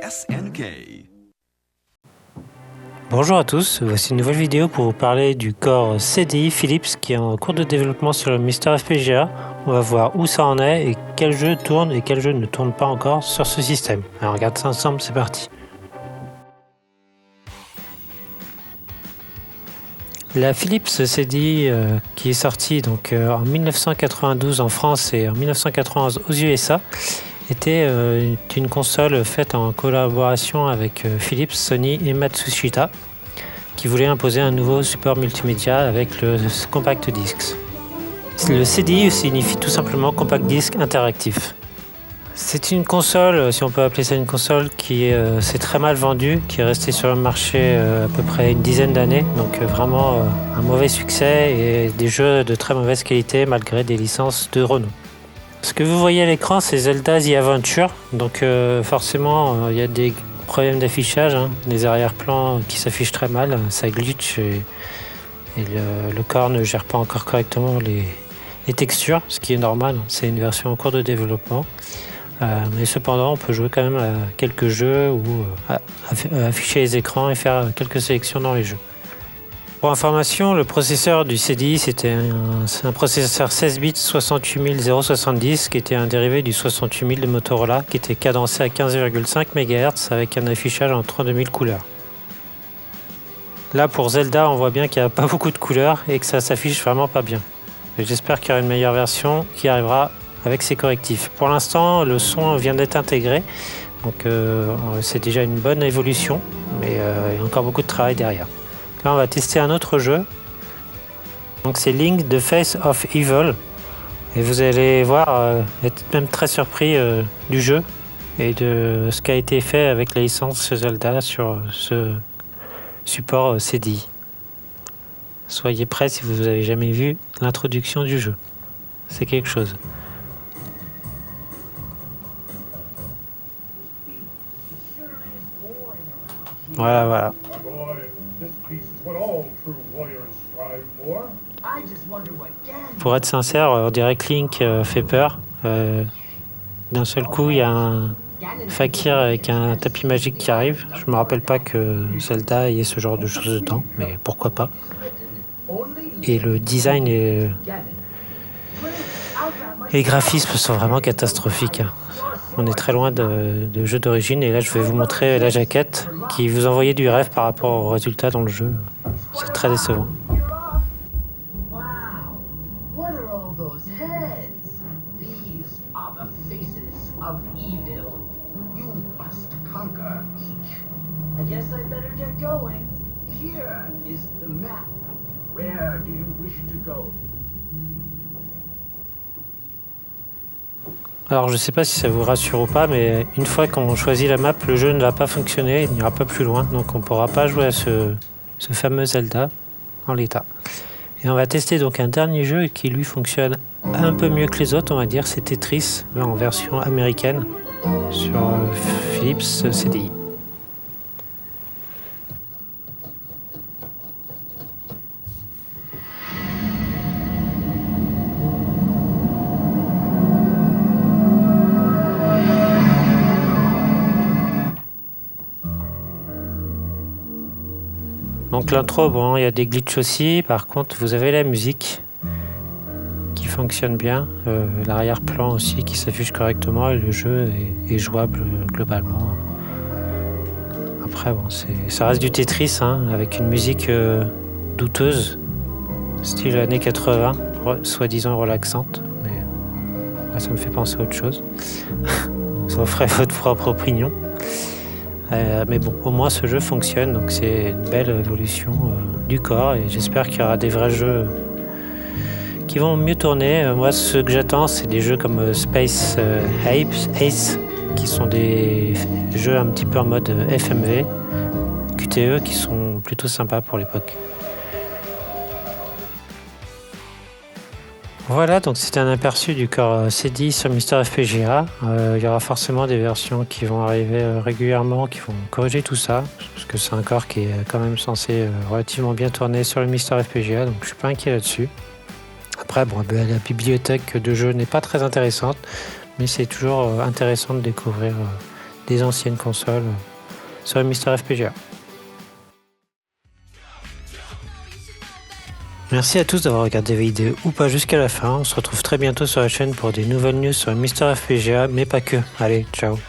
SNK. Bonjour à tous, voici une nouvelle vidéo pour vous parler du corps CDI Philips qui est en cours de développement sur le Mister FPGA. On va voir où ça en est et quel jeu tourne et quel jeu ne tourne pas encore sur ce système. Alors on regarde ça ensemble, c'est parti. La Philips CDI qui est sortie donc, en 1992 en France et en 1991 aux USA était une console faite en collaboration avec Philips, Sony et Matsushita qui voulait imposer un nouveau support multimédia avec le compact disc. Le CDI signifie tout simplement compact disc interactif. C'est une console, si on peut appeler ça une console, qui s'est très mal vendue, qui est restée sur le marché à peu près une dizaine d'années, donc vraiment un mauvais succès et des jeux de très mauvaise qualité malgré des licences de renom. Ce que vous voyez à l'écran, c'est Zelda The Adventure, donc forcément il y a des problèmes d'affichage, les arrière-plans qui s'affichent très mal, ça glitch et le corps ne gère pas encore correctement les textures, ce qui est normal, c'est une version en cours de développement. Mais cependant, on peut jouer quand même à quelques jeux ou afficher les écrans et faire quelques sélections dans les jeux. Pour information, le processeur du CDI, c'est un processeur 16 bits 68070 qui était un dérivé du 68000 de Motorola qui était cadencé à 15,5 MHz avec un affichage en 32 000 couleurs. Là, pour Zelda, on voit bien qu'il n'y a pas beaucoup de couleurs et que ça s'affiche vraiment pas bien. J'espère qu'il y aura une meilleure version qui arrivera avec ses correctifs. Pour l'instant, le son vient d'être intégré, donc c'est déjà une bonne évolution, mais il y a encore beaucoup de travail derrière. Là, on va tester un autre jeu. Donc c'est Link The Face of Evil, et vous allez voir, être même très surpris du jeu et de ce qui a été fait avec la licence Zelda sur ce support CDI. Soyez prêts si vous n'avez jamais vu l'introduction du jeu. C'est quelque chose. Voilà. Pour être sincère, on dirait que Link fait peur. D'un seul coup, il y a un fakir avec un tapis magique qui arrive. Je me rappelle pas que Zelda ait ce genre de choses dedans, mais pourquoi pas. Et le design et les graphismes sont vraiment catastrophiques. On est très loin de jeux d'origine et là je vais vous montrer la jaquette qui vous envoyait du rêve par rapport au résultat dans le jeu. C'est très décevant. Alors je sais pas si ça vous rassure ou pas, mais une fois qu'on choisit la map, le jeu ne va pas fonctionner, il n'ira pas plus loin, donc on ne pourra pas jouer à ce fameux Zelda en l'état. Et on va tester donc un dernier jeu qui lui fonctionne un peu mieux que les autres, on va dire, c'est Tetris, en version américaine, sur Philips CDI. Donc l'intro, bon, il y a des glitches aussi. Par contre, vous avez la musique qui fonctionne bien, l'arrière-plan aussi qui s'affiche correctement et le jeu est jouable globalement. Après, bon, ça reste du Tetris avec une musique douteuse, style années 80, soi-disant relaxante, mais ça me fait penser à autre chose. Vous en ferez votre propre opinion. Mais bon, au moins ce jeu fonctionne, donc c'est une belle évolution du corps et j'espère qu'il y aura des vrais jeux qui vont mieux tourner. Moi, ce que j'attends, c'est des jeux comme Space Ace, qui sont des jeux un petit peu en mode FMV, QTE, qui sont plutôt sympas pour l'époque. Voilà, donc c'était un aperçu du corps CDI sur Mister FPGA. Il y aura forcément des versions qui vont arriver régulièrement, qui vont corriger tout ça, parce que c'est un corps qui est quand même censé relativement bien tourner sur le Mister FPGA, donc je suis pas inquiet là-dessus. Après, bon, la bibliothèque de jeux n'est pas très intéressante, mais c'est toujours intéressant de découvrir des anciennes consoles sur Mister FPGA. Merci à tous d'avoir regardé la vidéo ou pas jusqu'à la fin. On se retrouve très bientôt sur la chaîne pour des nouvelles news sur Mister FPGA, mais pas que. Allez, ciao.